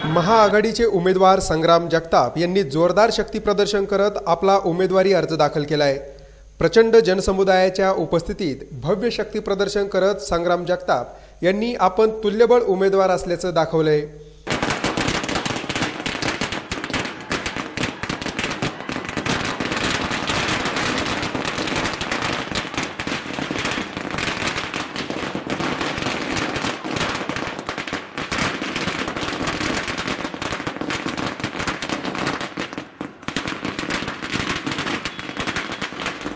महाआघाडीचे उमेदवार संग्राम जगताप यांनी जोरदार शक्ती प्रदर्शन करत आपला उमेदवारी अर्ज दाखल केलाय। प्रचंड जनसमुदायाच्या उपस्थितीत भव्य शक्ती प्रदर्शन करत संग्राम जगताप यांनी आपण तुल्यबळ उमेदवार असल्याचं दाखवलंय।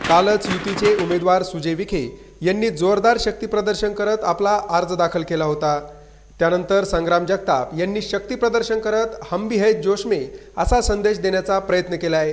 कालच युतीचे उमेदवार सुजय विखे यांनी जोरदार शक्ती प्रदर्शन करत आपला अर्ज दाखल केला होता। त्यानंतर संग्राम जगताप यांनी शक्ती प्रदर्शन करत हम भी है जोश में असा संदेश देण्याचा प्रयत्न केलाय।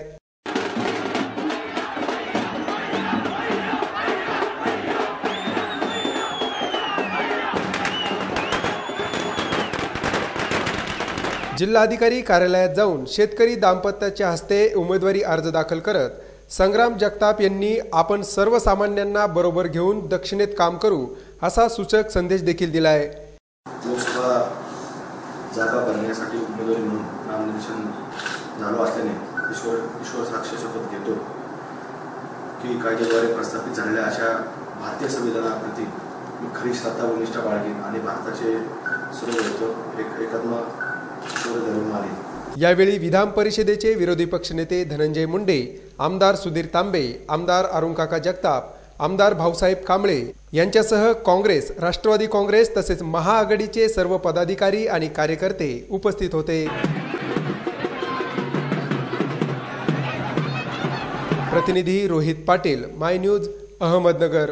जिल्हाधिकारी कार्यालयात जाऊन शेतकरी दाम्पत्याच्या हस्ते उमेदवारी अर्ज दाखल करत संग्राम जगताप यांनी आपण सर्वसामान्यांना बरोबर घेऊन दक्षिणेत काम करू असा सूचक संदेश देखील दिलाय। लोकसभा जागा भरण्यासाठी उमेदवारी म्हणून नामनिर्देशन झालो असल्याने ईश्वर साक्ष शपथ घेतो की कायद्याद्वारे प्रस्थापित झालेल्या अशा भारतीय संविधानाप्रती मी खरी श्रद्धा व निष्ठा बाळगेन आणि भारताचे एकात्म धरून मानेन। यावेळी विधान परिषदेचे विरोधी पक्षनेते धनंजय मुंडे, आमदार सुधीर तांबे, आमदार अरुणकाका जगताप, आमदार भाऊसाहेब कांबळे यांच्यासह काँग्रेस, राष्ट्रवादी काँग्रेस तसेच महाआघाडीचे सर्व पदाधिकारी आणि कार्यकर्ते उपस्थित होते। प्रतिनिधी रोहित पाटील, माय न्यूज, अहमदनगर।